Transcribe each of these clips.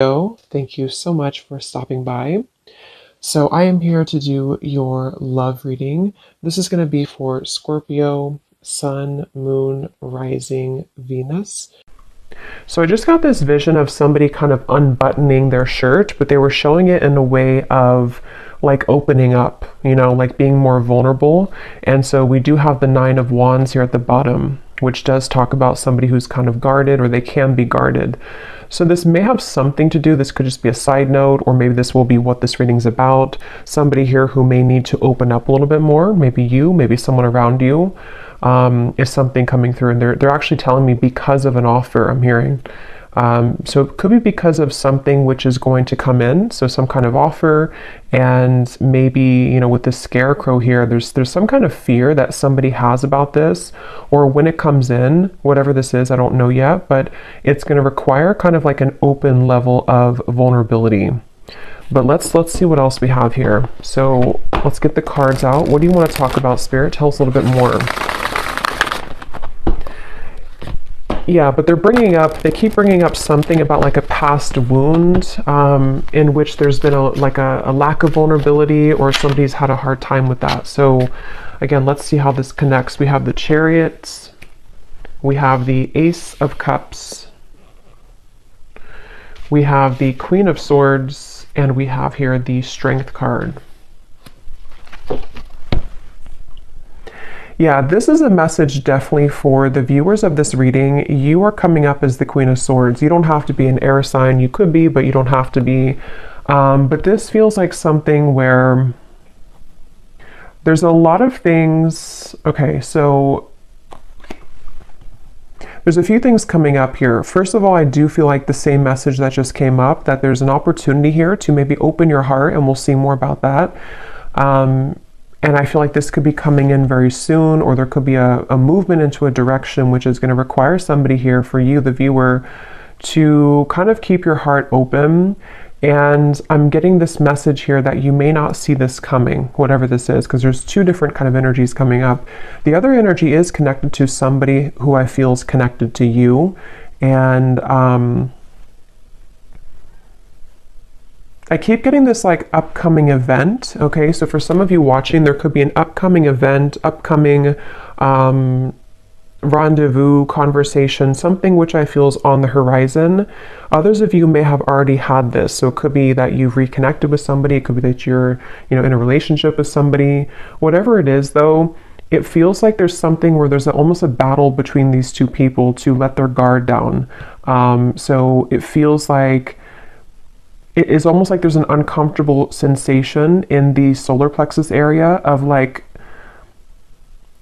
Thank you so much for stopping by. So I am here to do your love reading. This is going to be for Scorpio, Sun, Moon, Rising, Venus. So I just got this vision of somebody kind of unbuttoning their shirt, but they were showing it in a way of like opening up, like being more vulnerable. And so we do have the Nine of Wands here at the bottom, which does talk about somebody who's kind of guarded, or they can be guarded. So this may have something to do, this could just be a side note, or maybe this will be what this reading's about. Somebody here who may need to open up a little bit more, maybe you, maybe someone around you, is something coming through. And they're actually telling me because of an offer I'm hearing. So it could be because of something which is going to come in, so some kind of offer, and maybe, with the scarecrow here, there's some kind of fear that somebody has about this, or when it comes in, whatever this is, I don't know yet, but it's going to require kind of like an open level of vulnerability. But let's see what else we have here. So let's get the cards out. What do you want to talk about, Spirit? Tell us a little bit more. Yeah, but they keep bringing up something about like a past wound in which there's been a lack of vulnerability, or somebody's had a hard time with that. So again, let's see how this connects. We have the Chariot, we have the Ace of Cups, we have the Queen of Swords, and we have here the Strength card. Yeah, this is a message definitely for the viewers of this reading. You are coming up as the Queen of Swords. You don't have to be an air sign. You could be, but you don't have to be. But this feels like something where there's a lot of things. Okay, so there's a few things coming up here. First of all, I do feel like the same message that just came up, that there's an opportunity here to maybe open your heart, and we'll see more about that. And I feel like this could be coming in very soon, or there could be a movement into a direction which is going to require somebody here, for you, the viewer, to kind of keep your heart open. And I'm getting this message here that you may not see this coming, whatever this is, because there's two different kind of energies coming up. The other energy is connected to somebody who I feel is connected to you. And I keep getting this like upcoming event. Okay, so for some of you watching, there could be an upcoming event, upcoming rendezvous, conversation, something which I feel is on the horizon. Others of you may have already had this. So it could be that you've reconnected with somebody. It could be that you're, in a relationship with somebody. Whatever it is though, it feels like there's something where there's almost a battle between these two people to let their guard down. So it feels like it is almost like there's an uncomfortable sensation in the solar plexus area of like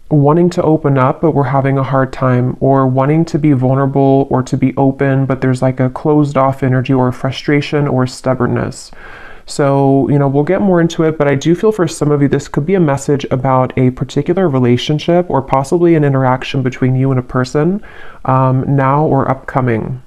wanting to open up, but we're having a hard time, or wanting to be vulnerable or to be open, but there's like a closed off energy, or frustration, or stubbornness. So, we'll get more into it, but I do feel for some of you, this could be a message about a particular relationship, or possibly an interaction between you and a person, now or upcoming.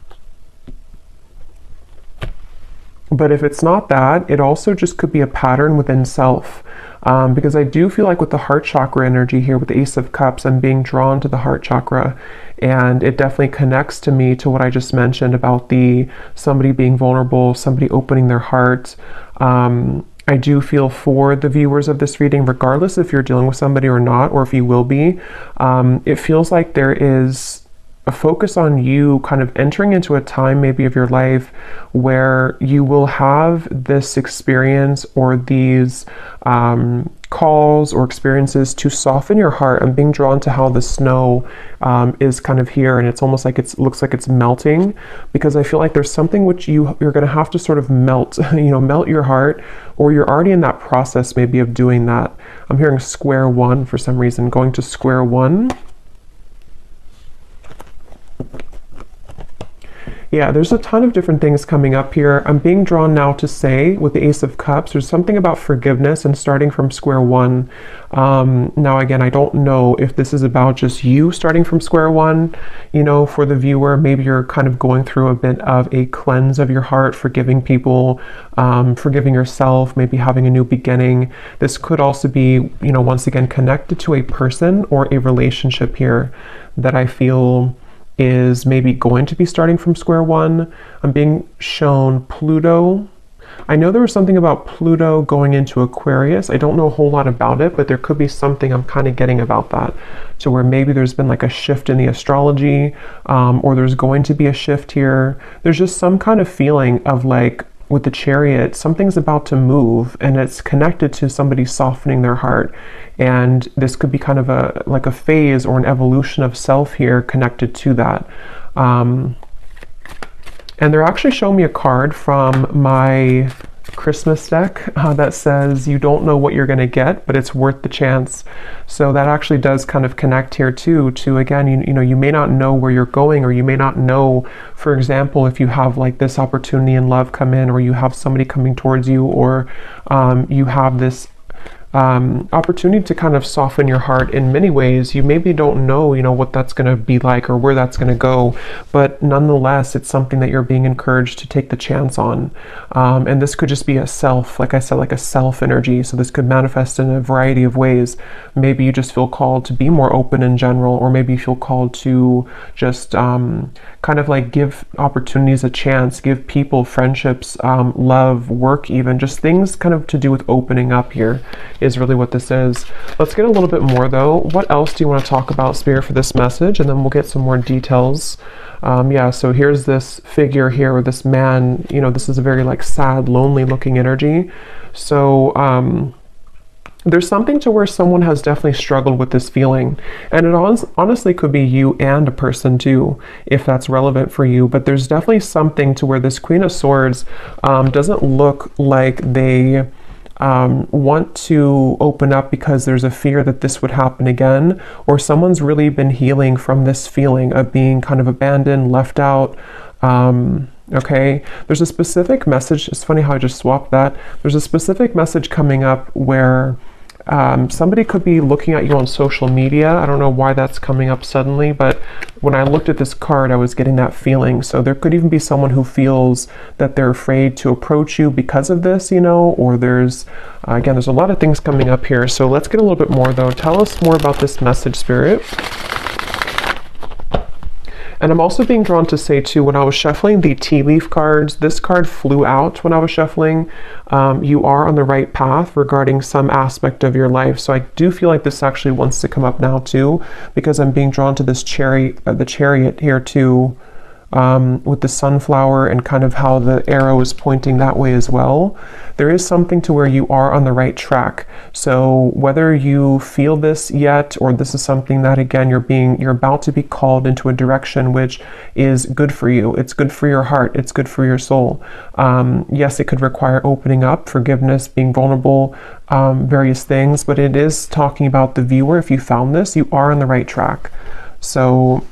But if it's not that, it also just could be a pattern within self. Because I do feel like with the heart chakra energy here, with the Ace of Cups, I'm being drawn to the heart chakra. And it definitely connects to me to what I just mentioned about somebody being vulnerable, somebody opening their heart. I do feel for the viewers of this reading, regardless if you're dealing with somebody or not, or if you will be, it feels like there is a focus on you kind of entering into a time maybe of your life where you will have this experience, or these calls or experiences to soften your heart. I'm being drawn to how the snow is kind of here, and it's almost like looks like it's melting, because I feel like there's something which you're going to have to sort of melt, melt your heart, or you're already in that process maybe of doing that. I'm hearing square one for some reason, going to square one. Yeah, there's a ton of different things coming up here. I'm being drawn now to say, with the Ace of Cups, there's something about forgiveness and starting from square one. Now, again, I don't know if this is about just you starting from square one, for the viewer. Maybe you're kind of going through a bit of a cleanse of your heart, forgiving people, forgiving yourself, maybe having a new beginning. This could also be, once again, connected to a person or a relationship here that I feel is maybe going to be starting from square one. I'm being shown Pluto. I know there was something about Pluto going into Aquarius. I don't know a whole lot about it, but there could be something I'm kind of getting about that. So where maybe there's been like a shift in the astrology, or there's going to be a shift here. There's just some kind of feeling of like, with the Chariot, something's about to move, and it's connected to somebody softening their heart. And this could be kind of like a phase or an evolution of self here connected to that. And they're actually showing me a card from my Christmas deck that says you don't know what you're going to get, but it's worth the chance. So that actually does kind of connect here too, to again, you know, you may not know where you're going, or you may not know, for example, if you have like this opportunity in love come in, or you have somebody coming towards you, or you have this opportunity to kind of soften your heart in many ways. You maybe don't know, you know, what that's going to be like or where that's going to go, but nonetheless, it's something that you're being encouraged to take the chance on. And this could just be a self, like I said, like a self energy. So this could manifest in a variety of ways. Maybe you just feel called to be more open in general, or maybe you feel called to just kind of like give opportunities a chance, give people friendships, love, work, even just things kind of to do with opening up here is really what this is. Let's get a little bit more though. What else do you want to talk about, Spirit, for this message? And then we'll get some more details. Yeah, so here's this figure here with this man, you know, this is a very like sad, lonely looking energy. So there's something to where someone has definitely struggled with this feeling. And it honestly could be you and a person too, if that's relevant for you. But there's definitely something to where this Queen of Swords doesn't look like they want to open up because there's a fear that this would happen again, or someone's really been healing from this feeling of being kind of abandoned, left out. Okay, there's a specific message. It's funny how I just swapped that. There's a specific message coming up where somebody could be looking at you on social media. I don't know why that's coming up suddenly, but when I looked at this card, I was getting that feeling. So there could even be someone who feels that they're afraid to approach you because of this, you know, or there's, again, there's a lot of things coming up here. So let's get a little bit more though. Tell us more about this message, Spirit. And I'm also being drawn to say too, when I was shuffling the tea leaf cards, this card flew out when I was shuffling. You are on the right path regarding some aspect of your life. So I do feel like this actually wants to come up now too, because I'm being drawn to this the chariot here too, with the sunflower and kind of how the arrow is pointing that way as well. There is something to where you are on the right track. So whether you feel this yet, or this is something that again you're about to be called into a direction which is good for you. It's good for your heart. It's good for your soul. Yes, it could require opening up, forgiveness, being vulnerable, various things, but it is talking about the viewer. If you found this, you are on the right track. So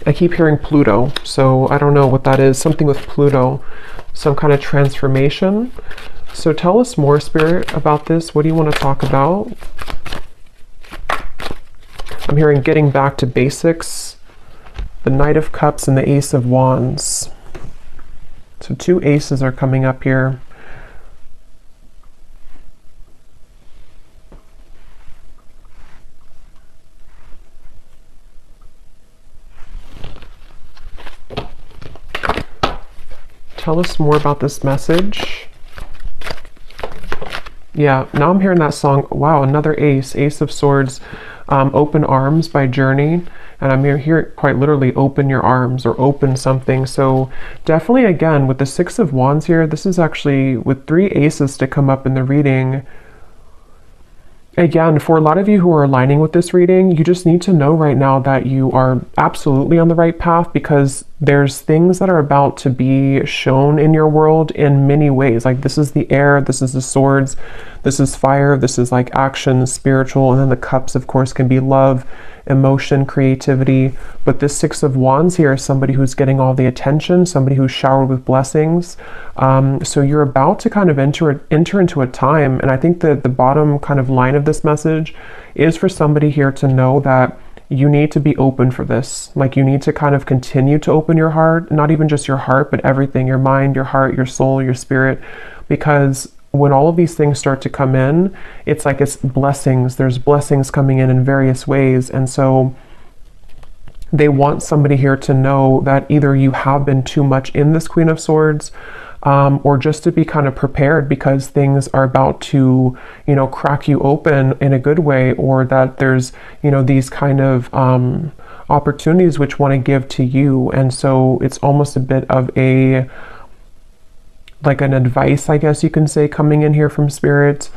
I keep hearing Pluto, so I don't know what that is. Something with Pluto, some kind of transformation. So tell us more, Spirit, about this. What do you want to talk about? I'm hearing getting back to basics, the Knight of Cups and the Ace of Wands. So two aces are coming up here. Tell us more about this message. Yeah, now I'm hearing that song. Wow, another ace, Ace of Swords, Open Arms by Journey. And I'm here quite literally open your arms or open something. So definitely, again, with the Six of Wands here, this is actually with three aces to come up in the reading. Again, for a lot of you who are aligning with this reading, you just need to know right now that you are absolutely on the right path, because there's things that are about to be shown in your world in many ways. Like this is the air, this is the swords, this is fire, this is like action, spiritual, and then the cups, of course, can be love, emotion, creativity. But this Six of Wands here is somebody who's getting all the attention, somebody who's showered with blessings. So you're about to kind of enter into a time, and I think that the bottom kind of line of this message is for somebody here to know that you need to be open for this. Like you need to kind of continue to open your heart, not even just your heart, but everything, your mind, your heart, your soul, your spirit, because when all of these things start to come in, it's like it's blessings. There's blessings coming in various ways. And so They want somebody here to know that either you have been too much in this Queen of Swords, or just to be kind of prepared because things are about to, you know, crack you open in a good way, or that there's, you know, these kind of opportunities which want to give to you. And so it's almost a bit of a, like an advice, I guess you can say, coming in here from Spirit.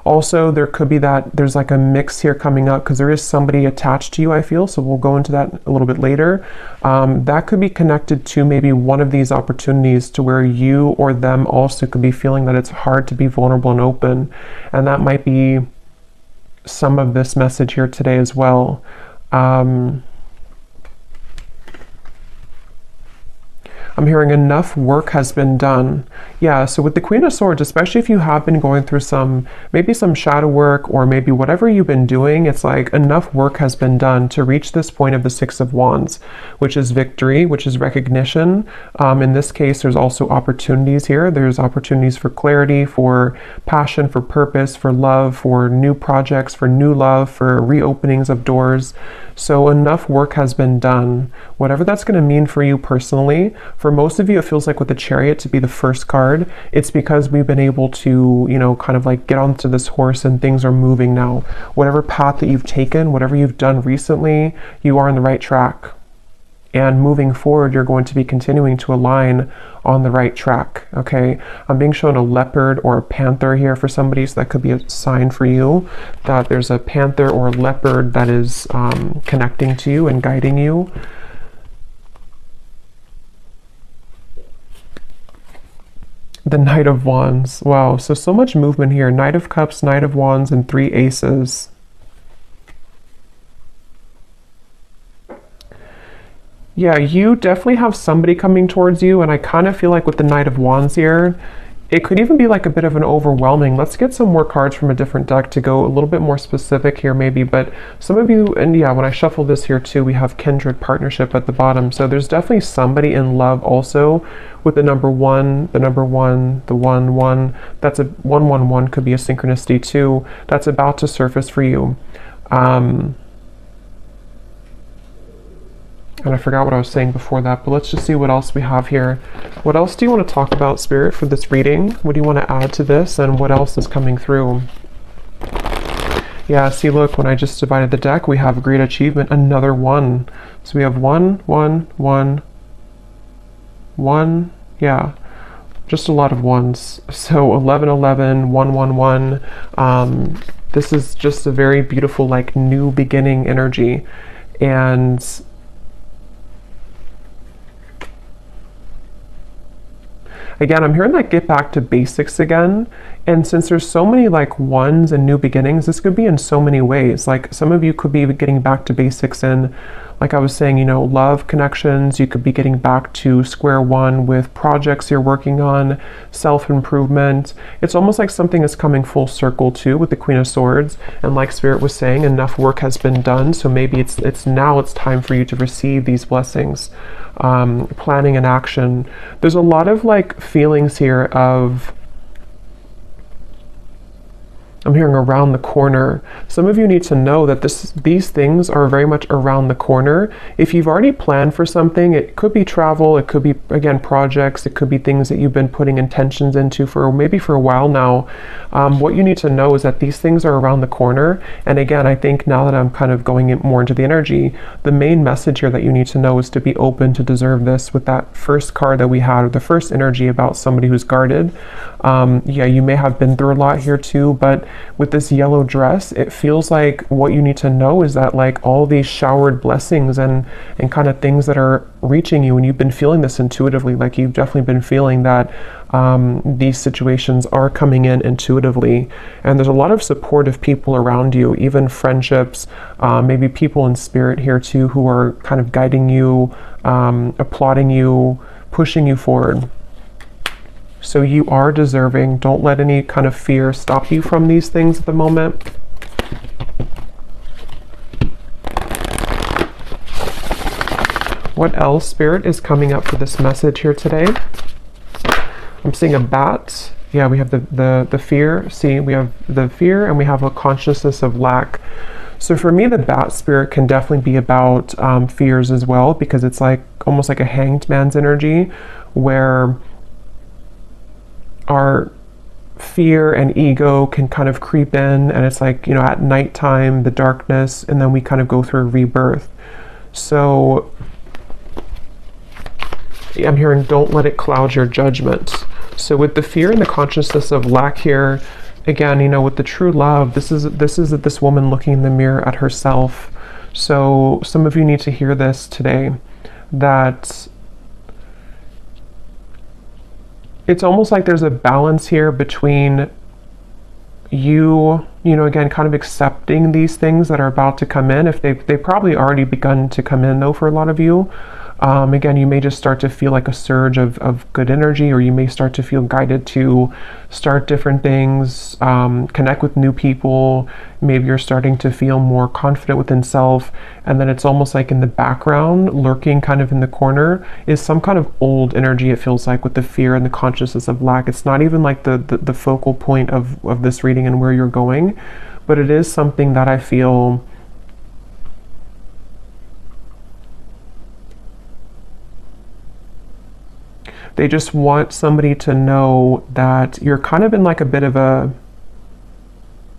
Also, there could be that there's like a mix here coming up because there is somebody attached to you, I feel. So we'll go into that a little bit later. That could be connected to maybe one of these opportunities to where you or them also could be feeling that it's hard to be vulnerable and open. And that might be some of this message here today as well. I'm hearing enough work has been done. Yeah, so with the Queen of Swords, especially if you have been going through maybe some shadow work, or maybe whatever you've been doing, it's like enough work has been done to reach this point of the Six of Wands, which is victory, which is recognition. In this case, there's also opportunities here. There's opportunities for clarity, for passion, for purpose, for love, for new projects, for new love, for reopenings of doors. So enough work has been done. Whatever that's going to mean for you personally. For most of you, it feels like with the Chariot to be the first card, it's because we've been able to, you know, kind of like get onto this horse and things are moving now. Whatever path that you've taken, whatever you've done recently, you are on the right track. And moving forward, you're going to be continuing to align on the right track, okay? I'm being shown a leopard or a panther here for somebody, so that could be a sign for you that there's a panther or a leopard that is connecting to you and guiding you. The Knight of Wands. Wow, so much movement here. Knight of Cups, Knight of Wands, and 3 aces. Yeah, you definitely have somebody coming towards you, and I kind of feel like with the Knight of Wands here, it could even be like a bit of an overwhelming. Let's get some more cards from a different deck to go a little bit more specific here maybe, but some of you, and yeah, when I shuffle this here too, we have kindred partnership at the bottom, so there's definitely somebody in love also with the number 1, the 1, that's a 111 could be a synchronicity too, that's about to surface for you. And I forgot what I was saying before that, but let's just see what else we have here. What else do you want to talk about, Spirit, for this reading? What do you want to add to this, and what else is coming through? Yeah, see, look, when I just divided the deck, we have great achievement, another 1. So we have 1, 1, 1, 1, yeah, just a lot of 1s. So 11, 11, 1, 1, 1. This is just a very beautiful, like, new beginning energy. And again, I'm hearing like get back to basics again. And since there's so many like 1s and new beginnings, this could be in so many ways. Like some of you could be getting back to basics in, like I was saying, you know, love connections. You could be getting back to square one with projects you're working on, self-improvement. It's almost like something is coming full circle too with the Queen of Swords. And like Spirit was saying, enough work has been done. So maybe it's time for you to receive these blessings. Planning and action. There's a lot of like feelings here of, I'm hearing around the corner. Some of you need to know that these things are very much around the corner. If you've already planned for something, it could be travel, it could be, again, projects, it could be things that you've been putting intentions into for maybe for a while now. What you need to know is that these things are around the corner. And again, I think now that I'm kind of going more into the energy, the main message here that you need to know is to be open to deserve this with that first card that we had, or the first energy about somebody who's guarded. Yeah, you may have been through a lot here too, but with this yellow dress, it feels like what you need to know is that like all these showered blessings and kind of things that are reaching you, and you've been feeling this intuitively, like you've definitely been feeling that these situations are coming in intuitively, and there's a lot of supportive people around you, even friendships, maybe people in spirit here too who are kind of guiding you, applauding you, pushing you forward. So you are deserving. Don't let any kind of fear stop you from these things at the moment. What else, Spirit, is coming up for this message here today? I'm seeing a bat Yeah, we have the fear. See, we have the fear and we have a consciousness of lack. So for me, the bat spirit can definitely be about fears as well, because it's like almost like a hanged man's energy, where our fear and ego can kind of creep in, and it's like, you know, at nighttime, the darkness, and then we kind of go through a rebirth. So I'm hearing, don't let it cloud your judgment. So with the fear and the consciousness of lack here, again, you know, with the true love, this is this woman looking in the mirror at herself. So some of you need to hear this today, that it's almost like there's a balance here between you know, again, kind of accepting these things that are about to come in. If they probably already begun to come in though for a lot of you. Again, you may just start to feel like a surge of good energy, or you may start to feel guided to start different things, connect with new people. Maybe you're starting to feel more confident within self, and then it's almost like in the background, lurking kind of in the corner, is some kind of old energy, it feels like, with the fear and the consciousness of lack. It's not even like the focal point of this reading and where you're going, but it is something that I feel they just want somebody to know that you're kind of in like a bit of a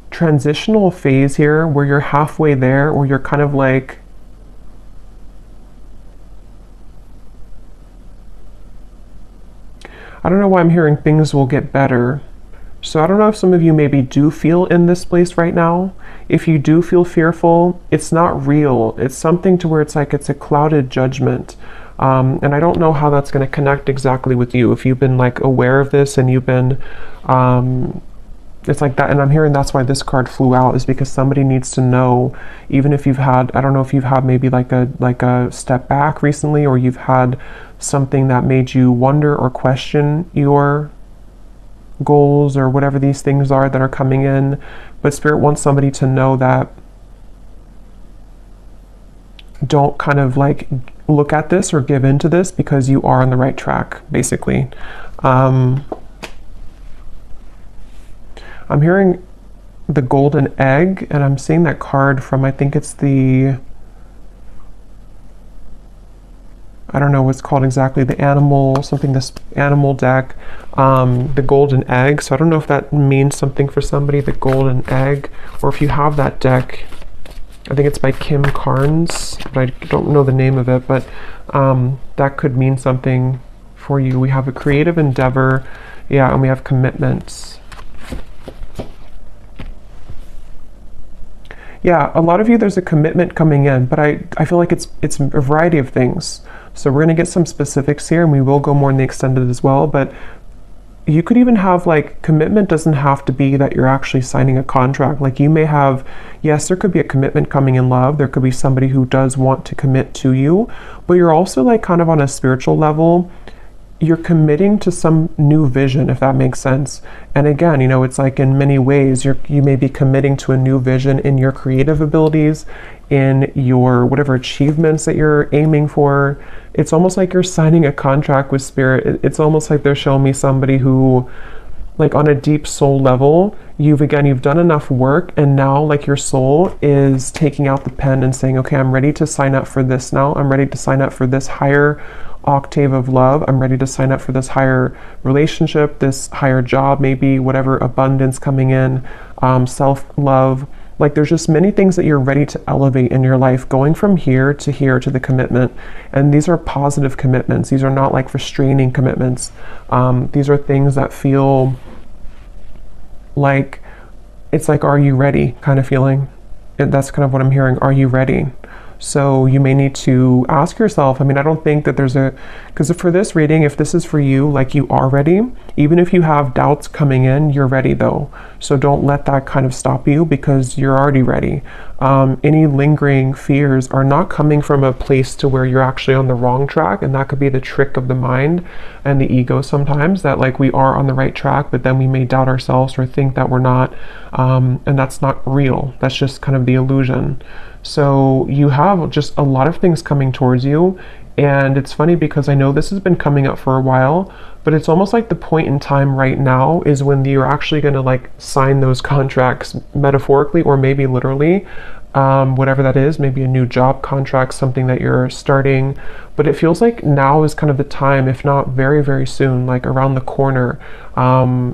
transitional phase here, where you're halfway there, or you're kind of like, I don't know why I'm hearing things will get better. So I don't know if some of you maybe do feel in this place right now. If you do feel fearful, it's not real. It's something to where it's like it's a clouded judgment. And I don't know how that's going to connect exactly with you. If you've been like aware of this and you've been, it's like that. And I'm hearing that's why this card flew out, is because somebody needs to know, even if you've had, I don't know if you've had maybe like a step back recently, or you've had something that made you wonder or question your goals or whatever these things are that are coming in. But Spirit wants somebody to know that don't kind of like look at this or give into this, because you are on the right track, basically. I'm hearing the golden egg, and I'm seeing that card from, I think it's the, I don't know what's called exactly, the animal, something, this animal deck, the golden egg. So I don't know if that means something for somebody, the golden egg, or if you have that deck. I think it's by Kim Carnes, but I don't know the name of it, but that could mean something for you. We have a creative endeavor, yeah, and we have commitments. Yeah, a lot of you, there's a commitment coming in, but I feel like it's a variety of things. So we're going to get some specifics here, and we will go more in the extended as well, but you could even have, like, commitment doesn't have to be that you're actually signing a contract. Like, you may have, yes, there could be a commitment coming in love. There could be somebody who does want to commit to you, but you're also like kind of on a spiritual level, you're committing to some new vision, if that makes sense. And again, you know, it's like in many ways, you may be committing to a new vision in your creative abilities, in your whatever achievements that you're aiming for. It's almost like you're signing a contract with Spirit. It's almost like they're showing me somebody who, like, on a deep soul level, you've done enough work, and now, like, your soul is taking out the pen and saying, okay, I'm ready to sign up for this now. I'm ready to sign up for this higher octave of love. I'm ready to sign up for this higher relationship, this higher job, maybe whatever abundance coming in, self-love. Like, there's just many things that you're ready to elevate in your life, going from here to the commitment. And these are positive commitments. These are not like restraining commitments. These are things that feel like, it's like, are you ready kind of feeling. That's kind of what I'm hearing. Are you ready? So you may need to ask yourself, I mean, I don't think that there's because for this reading, if this is for you, like, you are ready. Even if you have doubts coming in, you're ready though. So don't let that kind of stop you, because you're already ready. Any lingering fears are not coming from a place to where you're actually on the wrong track. And that could be the trick of the mind and the ego sometimes, that like we are on the right track, but then we may doubt ourselves or think that we're not. And that's not real. That's just kind of the illusion. So you have just a lot of things coming towards you, And it's funny because I know this has been coming up for a while, but it's almost like the point in time right now is when you're actually going to like sign those contracts metaphorically or maybe literally, whatever that is, maybe a new job contract, something that you're starting. But it feels like now is kind of the time, if not very, very soon, like around the corner.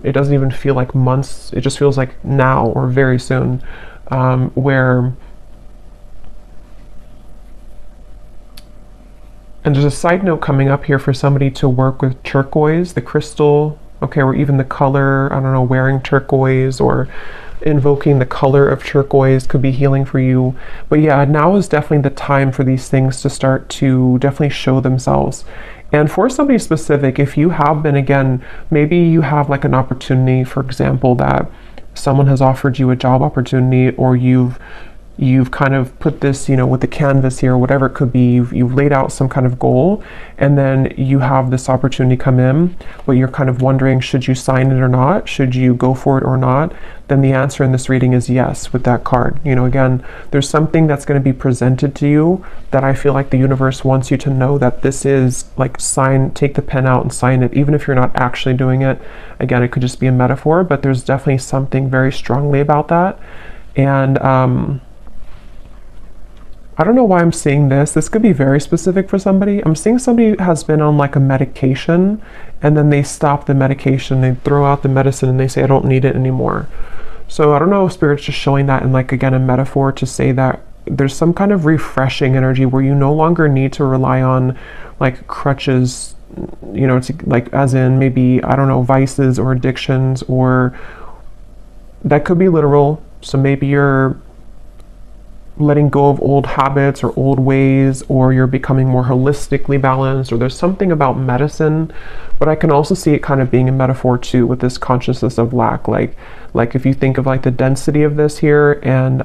It doesn't even feel like months, it just feels like now or very soon, where. And there's a side note coming up here for somebody to work with turquoise, the crystal, okay, or even the color, I don't know, wearing turquoise or invoking the color of turquoise could be healing for you. But yeah, now is definitely the time for these things to start to definitely show themselves. And for somebody specific, if you have been, again, maybe you have like an opportunity, for example, that someone has offered you a job opportunity, or you've kind of put this, with the canvas here, whatever it could be, you've laid out some kind of goal, and then you have this opportunity come in, but you're kind of wondering, should you sign it or not? Should you go for it or not? Then the answer in this reading is yes with that card. Again, there's something that's going to be presented to you that I feel like the universe wants you to know that this is like take the pen out and sign it, even if you're not actually doing it. Again, it could just be a metaphor, but there's definitely something very strongly about that. And, I don't know why I'm seeing this. This could be very specific for somebody. I'm seeing somebody has been on like a medication and then they stop the medication, they throw out the medicine and they say, I don't need it anymore. So I don't know if Spirit's just showing that in like, again, a metaphor to say that there's some kind of refreshing energy where you no longer need to rely on like crutches, to, like as in maybe, I don't know, vices or addictions, or that could be literal. So maybe you're letting go of old habits or old ways, or you're becoming more holistically balanced, or there's something about medicine. But I can also see it kind of being a metaphor too, with this consciousness of lack, like if you think of like the density of this here, and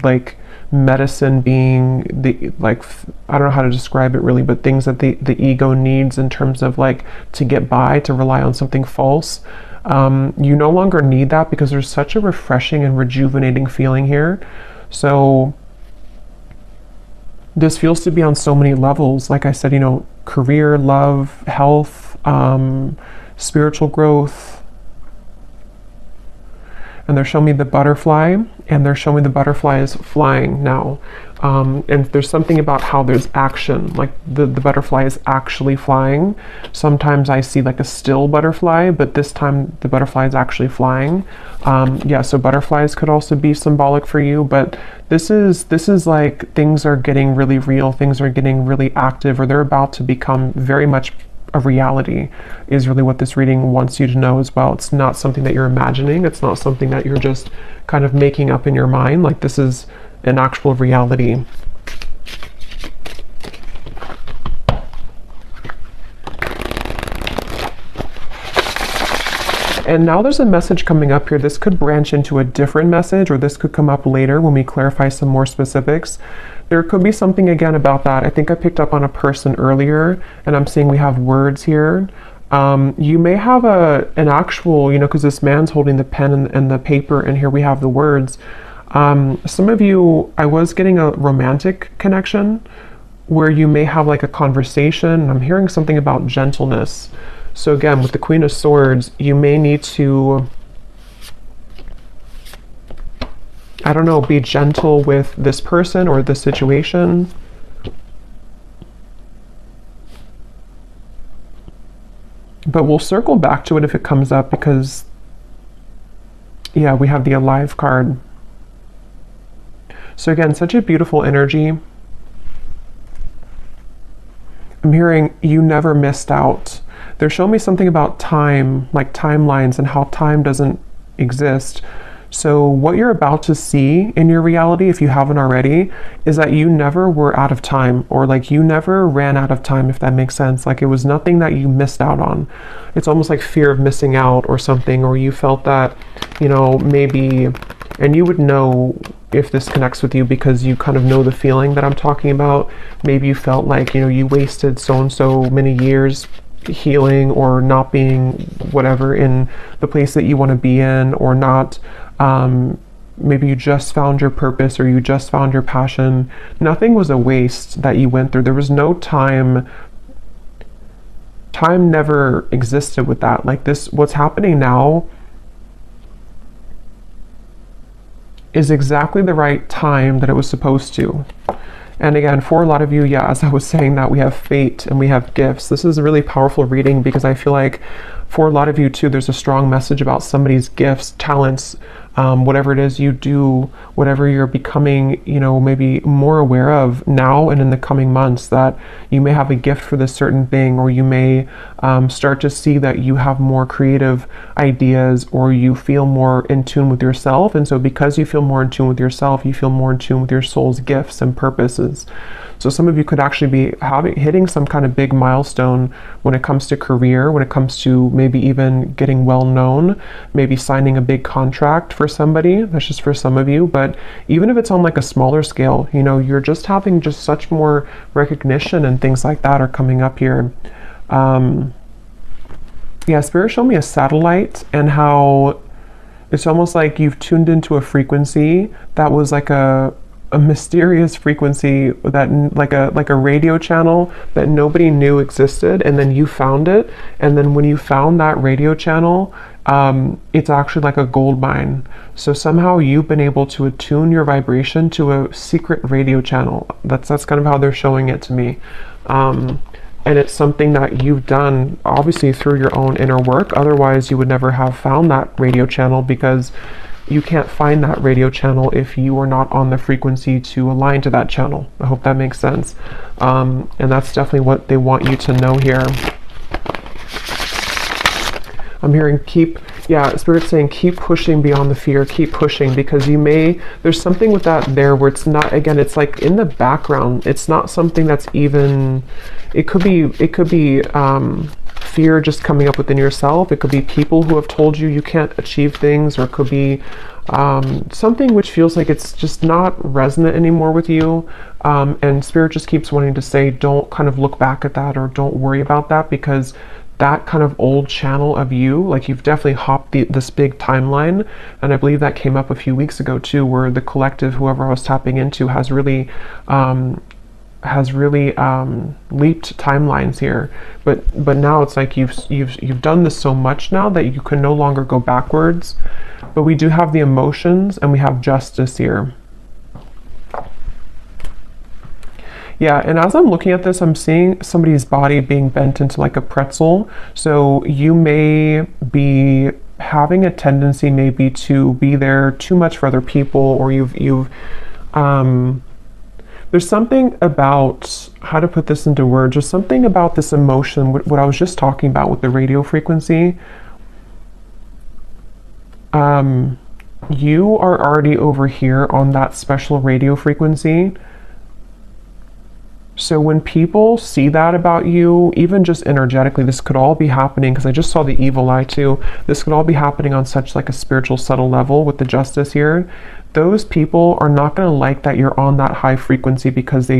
like medicine being the, like, I don't know how to describe it really, but things that the ego needs in terms of like to get by, to rely on something false. You no longer need that because there's such a refreshing and rejuvenating feeling here. So this feels to be on so many levels. Like I said, career, love, health, spiritual growth. And they're showing me the butterfly, and they're showing the butterfly is flying now. And there's something about how there's action, like the butterfly is actually flying. Sometimes I see like a still butterfly, but this time the butterfly is actually flying. Yeah, so butterflies could also be symbolic for you, but this is like things are getting really real, things are getting really active, or they're about to become very much a reality, is really what this reading wants you to know as well. It's not something that you're imagining. It's not something that you're just kind of making up in your mind. Like, this is an actual reality. And now there's a message coming up here. This could branch into a different message, or this could come up later when we clarify some more specifics. There could be something again about that. I think I picked up on a person earlier, and I'm seeing we have words here. You may have an actual, because this man's holding the pen and the paper, and here we have the words. Some of you, I was getting a romantic connection where you may have like a conversation. I'm hearing something about gentleness. So again, with the Queen of Swords, you may need to, I don't know, be gentle with this person or this situation. But we'll circle back to it if it comes up, because, yeah, we have the Alive card. So again, such a beautiful energy. I'm hearing you never missed out. They're showing me something about time, like timelines, and how time doesn't exist. So what you're about to see in your reality, if you haven't already, is that you never were out of time, or like you never ran out of time, if that makes sense. Like, it was nothing that you missed out on. It's almost like fear of missing out or something, or you felt that, maybe, and you would know if this connects with you because you kind of know the feeling that I'm talking about. Maybe you felt like, you wasted so and so many years healing or not being whatever in the place that you want to be in, or not maybe you just found your purpose or you just found your passion. Nothing was a waste that you went through. There was no time. Time never existed with that. Like this, what's happening now is exactly the right time that it was supposed to. And again, for a lot of you, yeah, as I was saying that, we have fate and we have gifts. This is a really powerful reading because I feel like for a lot of you too, there's a strong message about somebody's gifts, talents, whatever it is you do, whatever you're becoming, you know, maybe more aware of now and in the coming months, that you may have a gift for this certain thing, or you may start to see that you have more creative ideas, or you feel more in tune with yourself. And so because you feel more in tune with yourself, you feel more in tune with your soul's gifts and purposes. So some of you could actually be hitting some kind of big milestone when it comes to career, when it comes to maybe even getting well known, maybe signing a big contract for somebody. That's just for some of you. But even if it's on like a smaller scale, you know, you're just having just such more recognition and things like that are coming up here. Yeah, Spirit showed me a satellite and how it's almost like you've tuned into a frequency that was like a mysterious frequency, that like a radio channel that nobody knew existed, and then you found it. And then when you found that radio channel, it's actually like a gold mine. So somehow you've been able to attune your vibration to a secret radio channel. That's kind of how they're showing it to me. And it's something that you've done obviously through your own inner work. Otherwise you would never have found that radio channel, because you can't find that radio channel if you are not on the frequency to align to that channel. I hope that makes sense. And that's definitely what they want you to know here. I'm hearing Spirit's saying keep pushing beyond the fear, keep pushing, because there's something with that there where it's not, again, it's like in the background. It's not something that's even, it could be fear just coming up within yourself. It could be people who have told you you can't achieve things, or it could be something which feels like it's just not resonant anymore with you. And Spirit just keeps wanting to say, don't kind of look back at that, or don't worry about that, because that kind of old channel of you, like you've definitely hopped this big timeline. And I believe that came up a few weeks ago too, where the collective, whoever I was tapping into, has really leaped timelines here. But now it's like you've done this so much now that you can no longer go backwards. But we do have the emotions and we have justice here. Yeah, and as I'm looking at this, I'm seeing somebody's body being bent into like a pretzel. So you may be having a tendency maybe to be there too much for other people, or there's something about, how to put this into words, there's something about this emotion, what I was just talking about with the radio frequency. You are already over here on that special radio frequency. So when people see that about you, even just energetically, this could all be happening, because I just saw the evil eye too. This could all be happening on such like a spiritual subtle level with the justice here. Those people are not going to like that you're on that high frequency, because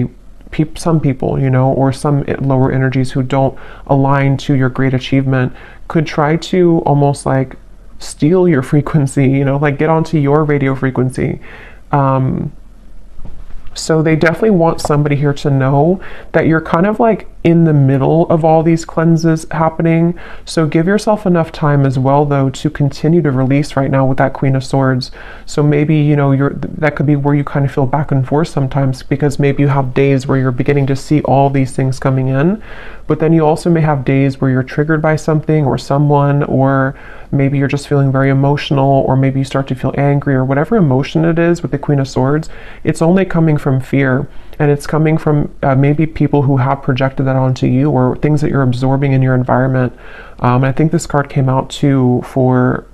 some people, you know, or some lower energies who don't align to your great achievement could try to almost like steal your frequency, you know, like get onto your radio frequency. So they definitely want somebody here to know that you're kind of like in the middle of all these cleanses happening. So give yourself enough time as well, though, to continue to release right now with that Queen of Swords. So maybe, you know, that could be where you kind of feel back and forth sometimes, because maybe you have days where you're beginning to see all these things coming in, but then you also may have days where you're triggered by something or someone, or maybe you're just feeling very emotional, or maybe you start to feel angry, or whatever emotion it is with the Queen of Swords. It's only coming from fear, and it's coming from maybe people who have projected that onto you, or things that you're absorbing in your environment. I think this card came out too for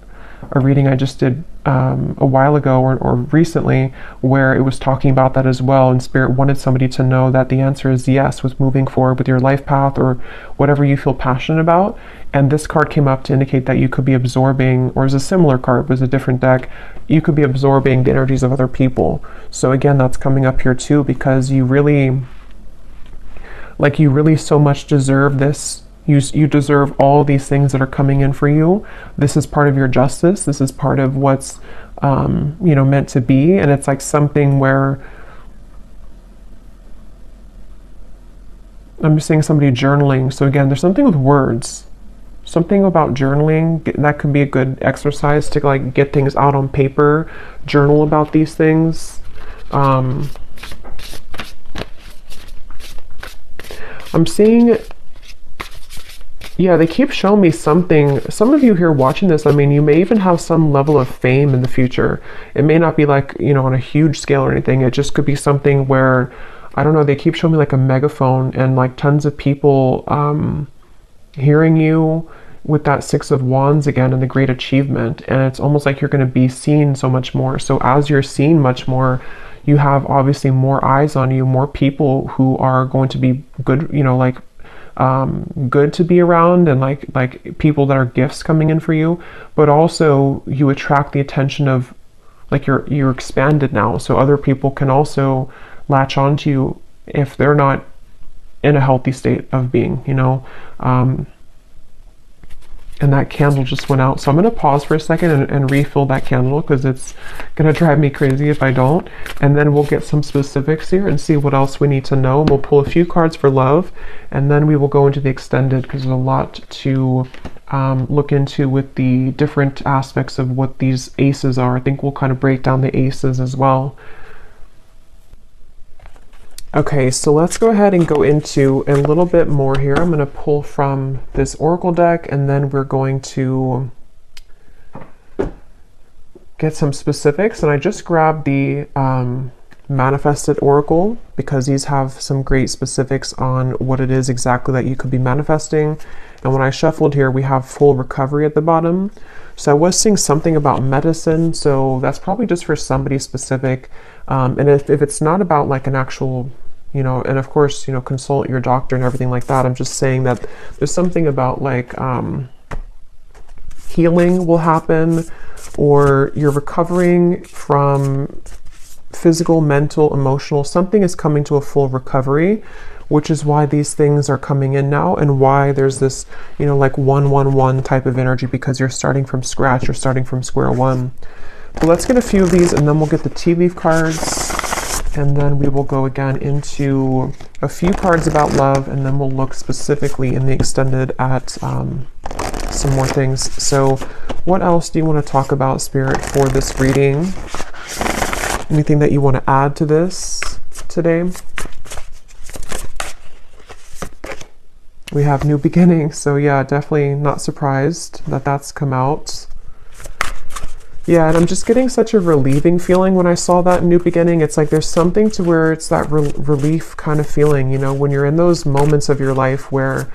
a reading I just did a while ago or recently, where it was talking about that as well, and Spirit wanted somebody to know that the answer is yes with moving forward with your life path or whatever you feel passionate about. And this card came up to indicate that you could be absorbing, or it was a similar card, it was a different deck, you could be absorbing the energies of other people. So again, that's coming up here too, because you really so much deserve this. You deserve all these things that are coming in for you. This is part of your justice. This is part of what's you know, meant to be. And it's like something where I'm just seeing somebody journaling. So again, there's something with words, something about journaling that could be a good exercise to like get things out on paper, journal about these things. I'm seeing, yeah, they keep showing me something. Some of you here watching this, I mean, you may even have some level of fame in the future. It may not be like, you know, on a huge scale or anything. It just could be something where, I don't know, they keep showing me like a megaphone and like tons of people hearing you with that Six of Wands again and the great achievement. And it's almost like you're going to be seen so much more. So as you're seen much more, you have obviously more eyes on you, more people who are going to be good, you know, like good to be around, and like people that are gifts coming in for you. But also you attract the attention of, like, you're expanded now, so other people can also latch onto you if they're not in a healthy state of being, you know. And that candle just went out, so I'm going to pause for a second and refill that candle, because it's going to drive me crazy if I don't. And then we'll get some specifics here and see what else we need to know. We'll pull a few cards for love, and then we will go into the extended, because there's a lot to look into with the different aspects of what these aces are. I think we'll kind of break down the aces as well. Okay, so let's go ahead and go into a little bit more here. I'm going to pull from this oracle deck, and then we're going to get some specifics. And I just grabbed the manifested oracle, because these have some great specifics on what it is exactly that you could be manifesting. And when I shuffled here, we have full recovery at the bottom. So I was seeing something about medicine, so that's probably just for somebody specific. And if it's not about like an actual, you know, and of course, you know, consult your doctor and everything like that. I'm just saying that there's something about like healing will happen, or you're recovering from physical, mental, emotional. Something is coming to a full recovery, which is why these things are coming in now, and why there's this, you know, like 111 type of energy, because you're starting from scratch, you're starting from square one. But let's get a few of these, and then we'll get the tea leaf cards. And then we will go again into a few cards about love, and then we'll look specifically in the extended at some more things. So what else do you want to talk about, Spirit, for this reading? Anything that you want to add to this today? We have new beginnings, so yeah, definitely not surprised that that's come out. Yeah, and I'm just getting such a relieving feeling when I saw that new beginning. It's like there's something to where it's that relief kind of feeling, you know, when you're in those moments of your life where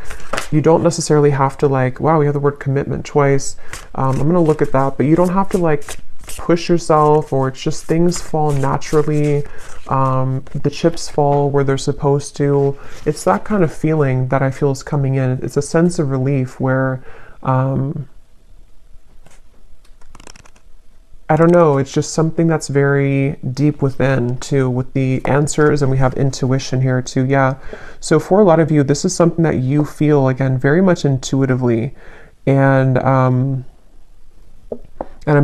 you don't necessarily have to, like, wow, we have the word commitment twice. I'm going to look at that, but you don't have to like push yourself, or it's just things fall naturally. The chips fall where they're supposed to. It's that kind of feeling that I feel is coming in. It's a sense of relief where, I don't know, it's just something that's very deep within too, with the answers, and we have intuition here too. Yeah. So for a lot of you, this is something that you feel, again, very much intuitively. And I'm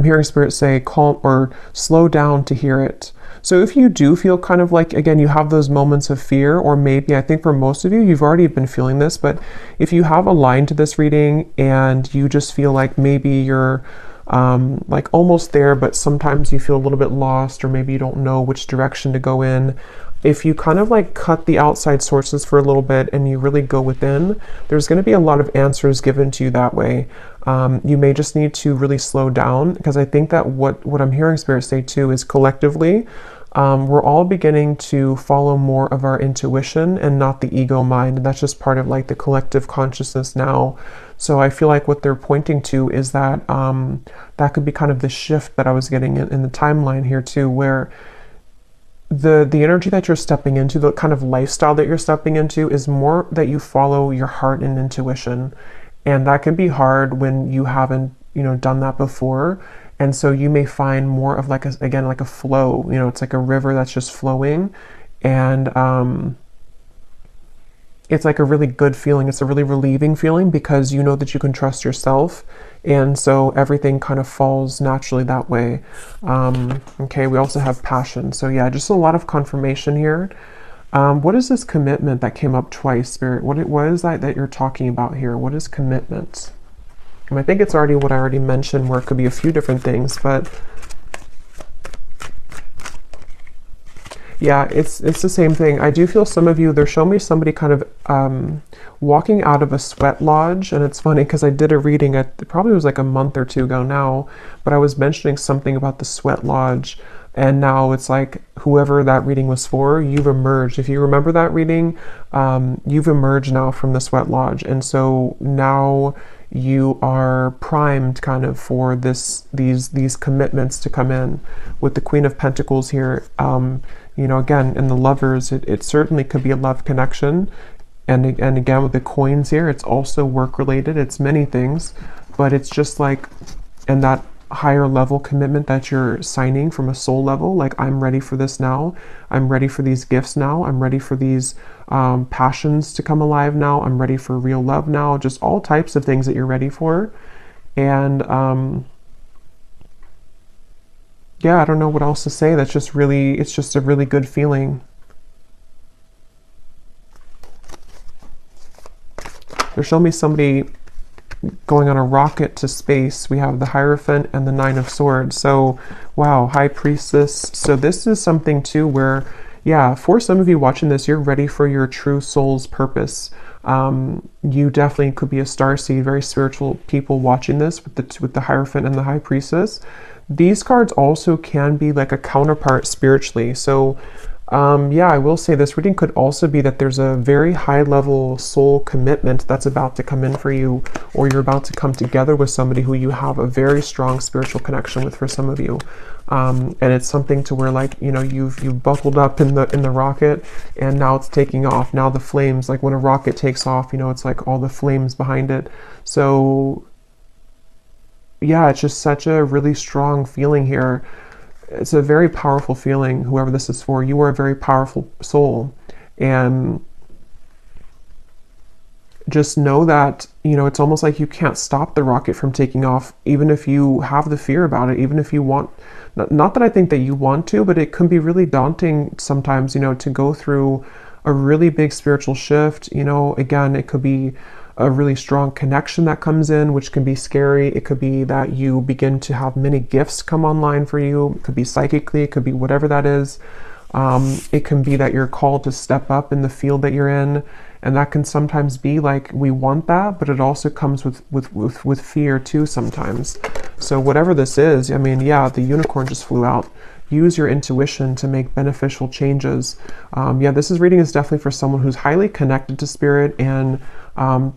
hearing Spirit say calm or slow down to hear it. So if you do feel kind of like, again, you have those moments of fear, or maybe, I think for most of you, you've already been feeling this, but if you have aligned to this reading and you just feel like maybe you're like almost there, but sometimes you feel a little bit lost, or maybe you don't know which direction to go in. If you kind of like cut the outside sources for a little bit and you really go within, there's going to be a lot of answers given to you that way. You may just need to really slow down, because I think that what I'm hearing Spirit say too is collectively, we're all beginning to follow more of our intuition and not the ego mind. And that's just part of like the collective consciousness now. So I feel like what they're pointing to is that that could be kind of the shift that I was getting in the timeline here too, where the energy that you're stepping into, the kind of lifestyle that you're stepping into, is more that you follow your heart and intuition. And that can be hard when you haven't, you know, done that before. And so you may find more of like again, like a flow, you know, it's like a river that's just flowing. And it's like a really good feeling. It's a really relieving feeling because you know that you can trust yourself. And so everything kind of falls naturally that way. Okay, we also have passion. So yeah, just a lot of confirmation here. What is this commitment that came up twice, Spirit? What is that you're talking about here? What is commitment? And I think it's already what I already mentioned, where it could be a few different things, but yeah, it's the same thing. I do feel some of you, they're showing me somebody kind of walking out of a sweat lodge. And it's funny because I did a reading it probably was like a month or two ago now, but I was mentioning something about the sweat lodge. And now it's like whoever that reading was for, you've emerged. If you remember that reading, you've emerged now from the sweat lodge. And so now you are primed kind of for these commitments to come in with the Queen of Pentacles here. You know, again, in the lovers, it certainly could be a love connection. And again, with the coins here, it's also work related. It's many things, but it's just like, and that higher level commitment that you're signing from a soul level, like I'm ready for this now. I'm ready for these gifts now. I'm ready for these passions to come alive now. I'm ready for real love now. Just all types of things that you're ready for. And yeah, I don't know what else to say. That's just really, it's just a really good feeling. They're showing me somebody going on a rocket to space. We have the Hierophant and the Nine of Swords. So, wow, High Priestess. So this is something too where, yeah, for some of you watching this, you're ready for your true soul's purpose. You definitely could be a starseed, very spiritual people watching this with the Hierophant and the High Priestess. These cards also can be like a counterpart spiritually. So yeah, I will say this reading could also be that there's a very high level soul commitment that's about to come in for you, or you're about to come together with somebody who you have a very strong spiritual connection with for some of you. And it's something to where, like, you know, you've buckled up in the rocket and now it's taking off. Now the flames, like when a rocket takes off, you know, it's like all the flames behind it. So yeah, it's just such a really strong feeling here. It's a very powerful feeling, whoever this is for. You are a very powerful soul. And just know that, you know, it's almost like you can't stop the rocket from taking off, even if you have the fear about it, even if you want, not that I think that you want to, but it can be really daunting sometimes, you know, to go through a really big spiritual shift. You know, again, it could be a really strong connection that comes in, which can be scary. It could be that you begin to have many gifts come online for you. It could be psychically, it could be whatever that is. It can be that you're called to step up in the field that you're in. And that can sometimes be like, we want that, but it also comes with fear too sometimes. So whatever this is, I mean, yeah, the unicorn just flew out. Use your intuition to make beneficial changes. Yeah, this reading is definitely for someone who's highly connected to spirit and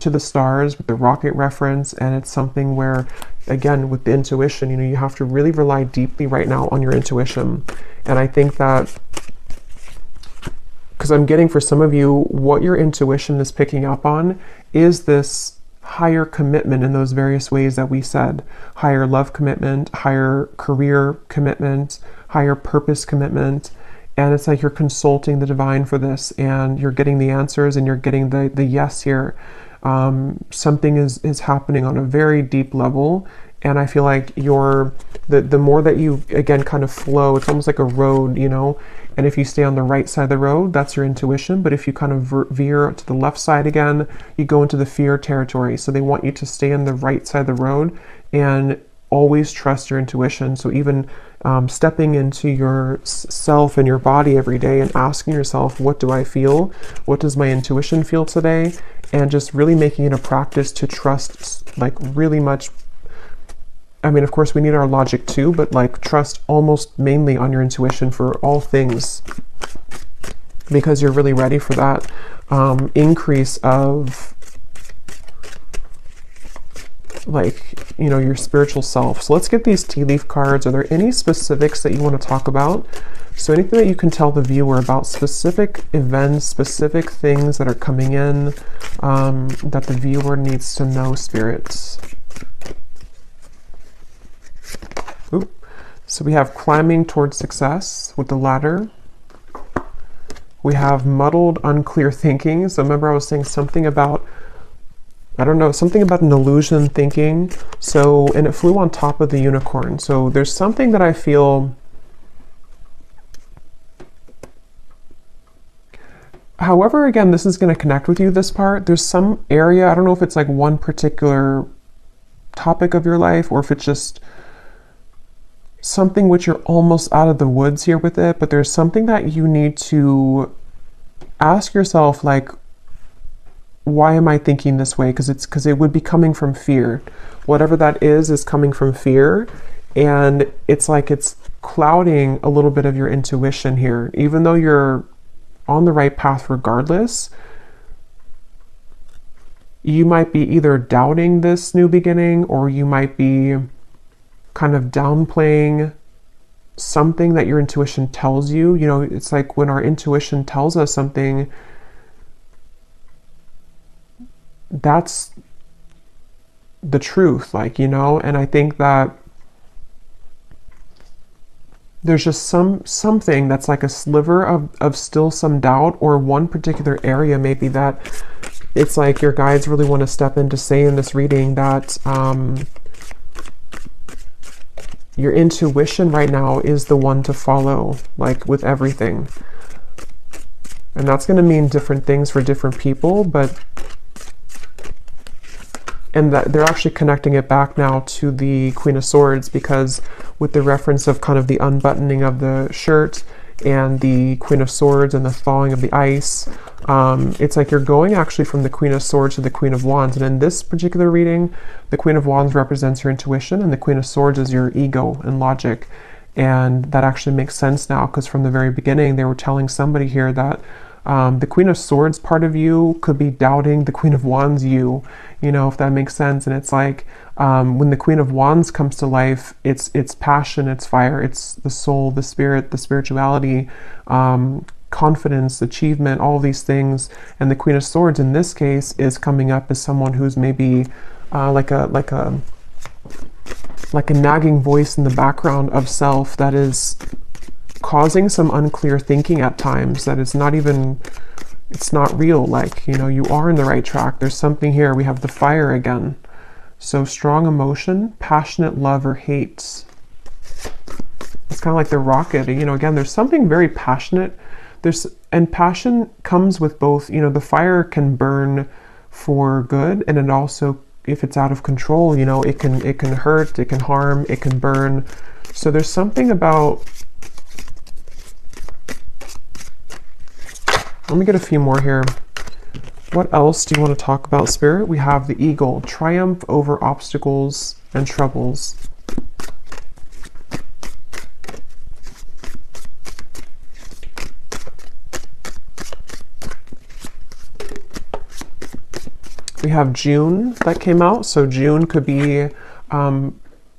to the stars with the rocket reference. And it's something where, again, with the intuition, you know, you have to really rely deeply right now on your intuition. And I think that, because I'm getting for some of you, what your intuition is picking up on is this higher commitment in those various ways that we said. Higher love commitment, higher career commitment, higher purpose commitment. And it's like you're consulting the divine for this, and you're getting the answers, and you're getting the yes here. Something is happening on a very deep level. And I feel like the more that you, again, kind of flow, it's almost like a road, you know. And if you stay on the right side of the road, that's your intuition. But if you kind of veer to the left side again, you go into the fear territory. So they want you to stay on the right side of the road and always trust your intuition. So even stepping into your self and your body every day and asking yourself, what do I feel? What does my intuition feel today? And just really making it a practice to trust, like, really much. I mean, of course, we need our logic too, but like trust almost mainly on your intuition for all things, because you're really ready for that increase of, like, you know, your spiritual self. So let's get these tea leaf cards. Are there any specifics that you want to talk about? So anything that you can tell the viewer about specific events, specific things that are coming in that the viewer needs to know, spirits. Oop. So we have climbing towards success with the ladder. We have muddled, unclear thinking. So remember I was saying something about, I don't know, something about an illusion thinking. So, and it flew on top of the unicorn. So there's something that I feel, however, again, this is going to connect with you, this part. There's some area, I don't know if it's like one particular topic of your life or if it's just something which you're almost out of the woods here with it, but there's something that you need to ask yourself, like, why am I thinking this way? Because it would be coming from fear. Whatever that is coming from fear. And it's like it's clouding a little bit of your intuition here. Even though you're on the right path regardless, you might be either doubting this new beginning or you might be kind of downplaying something that your intuition tells you. You know, it's like when our intuition tells us something, that's the truth, like, you know. And I think that there's just something that's like a sliver of still some doubt, or one particular area maybe that it's like your guides really want to step in to say in this reading that your intuition right now is the one to follow, like with everything. And that's going to mean different things for different people, but and that they're actually connecting it back now to the Queen of Swords, because with the reference of kind of the unbuttoning of the shirt and the Queen of Swords and the thawing of the ice, it's like you're going actually from the Queen of Swords to the Queen of Wands. And in this particular reading, the Queen of Wands represents your intuition and the Queen of Swords is your ego and logic. And that actually makes sense now, because from the very beginning they were telling somebody here that the Queen of Swords part of you could be doubting the Queen of Wands you know, if that makes sense. And it's like when the Queen of Wands comes to life, it's passion, it's fire, it's the soul, the spirit, the spirituality, confidence, achievement, all these things. And the Queen of Swords in this case is coming up as someone who's maybe like a nagging voice in the background of self that is causing some unclear thinking at times, that is not even, it's not real. Like, you know, you are in the right track. There's something here. We have the fire again. So strong emotion, passionate love or hate. It's kind of like the rocket, you know, again, there's something very passionate. And passion comes with both, you know, the fire can burn for good, and it also, if it's out of control, you know, it can hurt, it can harm, it can burn. So there's something about, let me get a few more here. What else do you want to talk about, Spirit? We have the eagle, triumph over obstacles and troubles. We have June that came out. So June could be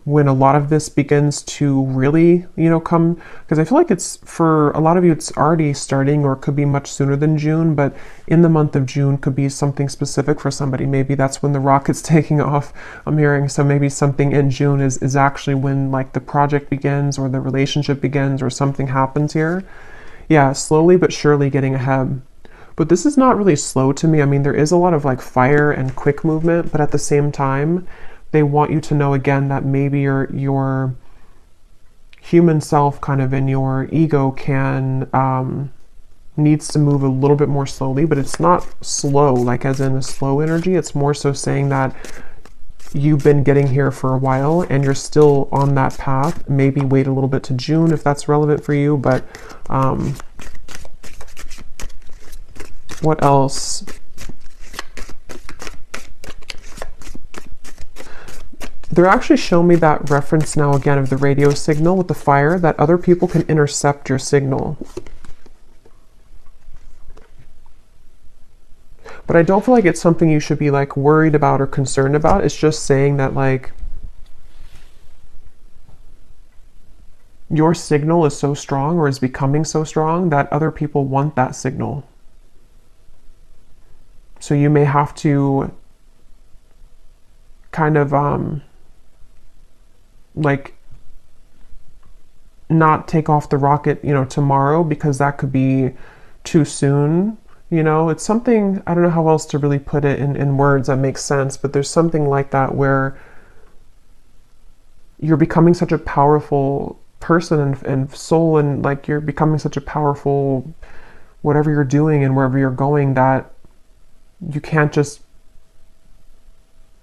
when a lot of this begins to really, you know, come, because I feel like it's, for a lot of you, it's already starting, or it could be much sooner than June, but in the month of June could be something specific for somebody. Maybe that's when the rocket's taking off, I'm hearing. So maybe something in June is actually when like the project begins or the relationship begins or something happens here. Yeah, slowly but surely getting ahead. But this is not really slow to me. I mean, there is a lot of like fire and quick movement, but at the same time, they want you to know again that maybe your human self kind of in your ego can needs to move a little bit more slowly, but it's not slow, like as in a slow energy. It's more so saying that you've been getting here for a while and you're still on that path. Maybe wait a little bit to June if that's relevant for you, but what else? They're actually showing me that reference now again of the radio signal with the fire, that other people can intercept your signal. But I don't feel like it's something you should be like worried about or concerned about. It's just saying that like your signal is so strong, or is becoming so strong, that other people want that signal. So you may have to kind of like not take off the rocket, you know, tomorrow, because that could be too soon. You know, it's something, I don't know how else to really put it in words that makes sense, but there's something like that where you're becoming such a powerful person and soul, and like you're becoming such a powerful whatever you're doing and wherever you're going, that you can't just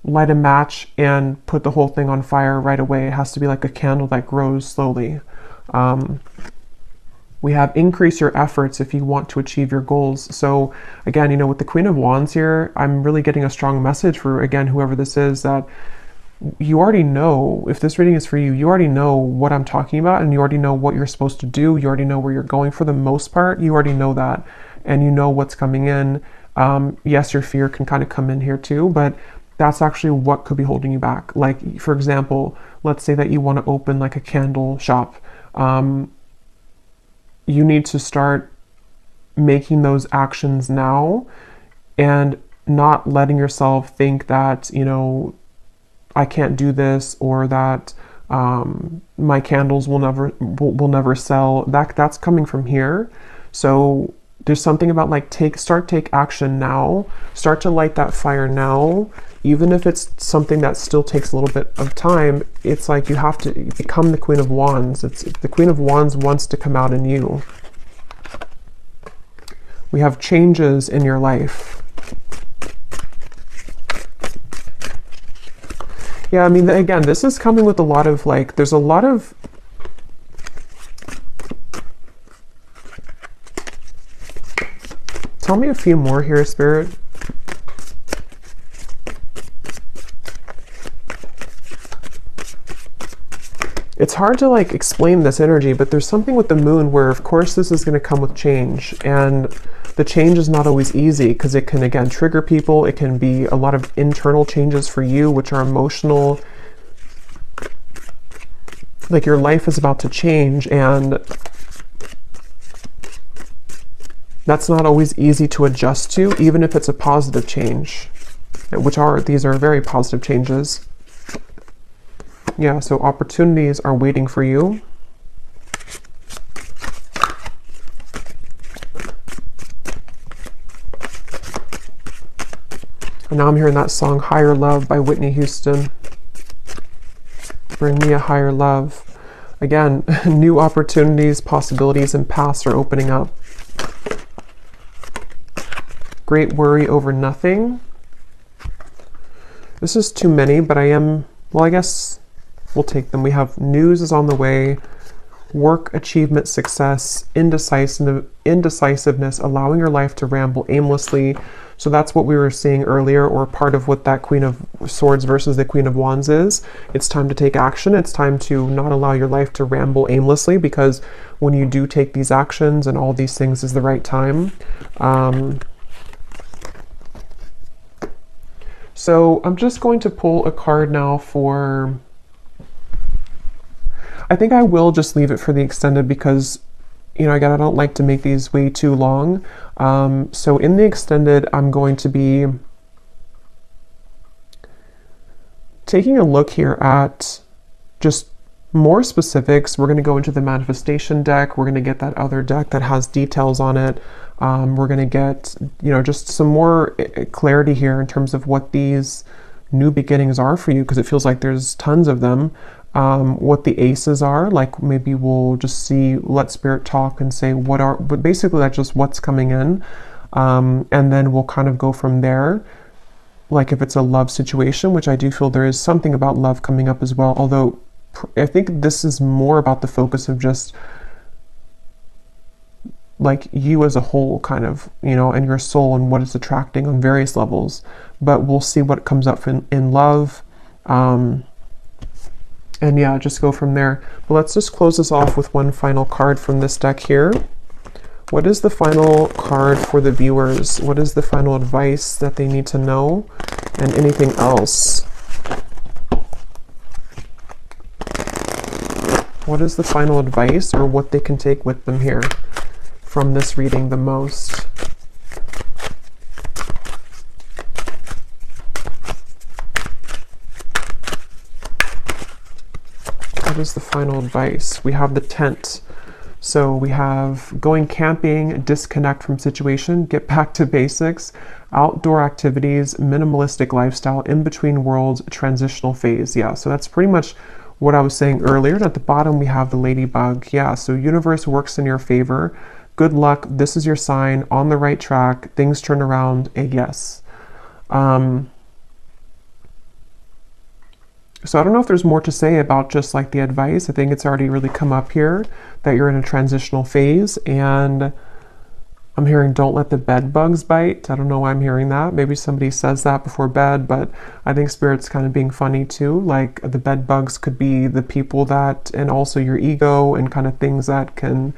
light a match and put the whole thing on fire right away. It has to be like a candle that grows slowly. We have increase your efforts if you want to achieve your goals. So again, you know, with the Queen of Wands here, I'm really getting a strong message for, again, whoever this is, that you already know, if this reading is for you, you already know what I'm talking about, and you already know what you're supposed to do. You already know where you're going for the most part. You already know that, and you know what's coming in. Yes, your fear can kind of come in here too, but that's actually what could be holding you back. Like, for example, let's say that you want to open like a candle shop. You need to start making those actions now and not letting yourself think that, you know, I can't do this, or that my candles will never sell. That's coming from here. So there's something about like take action now. Start to light that fire now, even if it's something that still takes a little bit of time. It's like you have to become the Queen of Wands. It's the Queen of Wands wants to come out in you. We have changes in your life. Yeah, I mean, again, this is coming with a lot of like, there's a lot of tell me a few more here, Spirit. It's hard to like explain this energy, but there's something with the moon where, of course, this is going to come with change, and the change is not always easy because it can, again, trigger people. It can be a lot of internal changes for you, which are emotional. Like your life is about to change, and that's not always easy to adjust to, even if it's a positive change, these are very positive changes. Yeah, so opportunities are waiting for you. And now I'm hearing that song, Higher Love by Whitney Houston. Bring me a higher love. Again, new opportunities, possibilities, and paths are opening up. Great worry over nothing. This is too many, but well, I guess we'll take them. We have news is on the way, work, achievement, success, indecisiveness, allowing your life to ramble aimlessly. So that's what we were seeing earlier, or part of what that Queen of Swords versus the Queen of Wands is. It's time to take action. It's time to not allow your life to ramble aimlessly, because when you do take these actions and all these things is the right time. So I'm just going to pull a card now for, I think I will just leave it for the extended because, you know, again, I don't like to make these way too long. So in the extended, I'm going to be taking a look here at just more specifics. We're going to go into the manifestation deck. We're going to get that other deck that has details on it. We're going to get, you know, just some more clarity here in terms of what these new beginnings are for you, because it feels like there's tons of them. What the aces are, like maybe we'll just see, let Spirit talk and say but basically that's just what's coming in. And then we'll kind of go from there. Like if it's a love situation, which I do feel there is something about love coming up as well. Although I think this is more about the focus of just like you as a whole, kind of, you know, and your soul and what it's attracting on various levels. But we'll see what comes up in love. And yeah, just go from there. But let's just close this off with one final card from this deck here. What is the final card for the viewers? What is the final advice that they need to know? And anything else? What is the final advice, or what they can take with them here from this reading the most? What is the final advice? We have the tent. So we have going camping, disconnect from situation, get back to basics, outdoor activities, minimalistic lifestyle, in between worlds, transitional phase. Yeah, so that's pretty much what I was saying earlier. And at the bottom we have the ladybug. Yeah, so universe works in your favor. Good luck. This is your sign, on the right track. Things turn around. A yes. So I don't know if there's more to say about just like the advice. I think it's already really come up here that you're in a transitional phase, and I'm hearing don't let the bed bugs bite. I don't know why I'm hearing that. Maybe somebody says that before bed, but I think Spirit's kind of being funny too. Like the bed bugs could be the people that, and also your ego and kind of things that can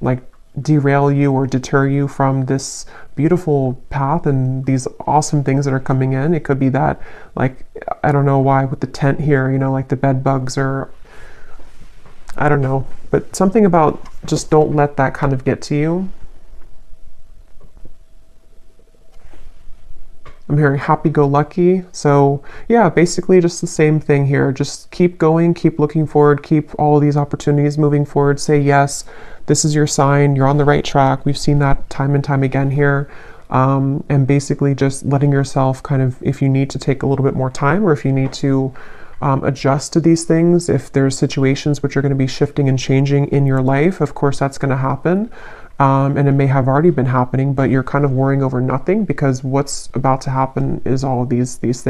like derail you or deter you from this beautiful path and these awesome things that are coming in. It could be that, like, I don't know why with the tent here, you know, like the bed bugs, or I don't know, but something about just don't let that kind of get to you. I'm hearing happy-go-lucky. So yeah, basically just the same thing here. Just keep going, keep looking forward, keep all of these opportunities moving forward. Say yes, this is your sign, you're on the right track. We've seen that time and time again here. And basically just letting yourself kind of, if you need to take a little bit more time, or if you need to adjust to these things, if there's situations which are going to be shifting and changing in your life, of course that's going to happen. And it may have already been happening, but you're kind of worrying over nothing, because what's about to happen is all of these things.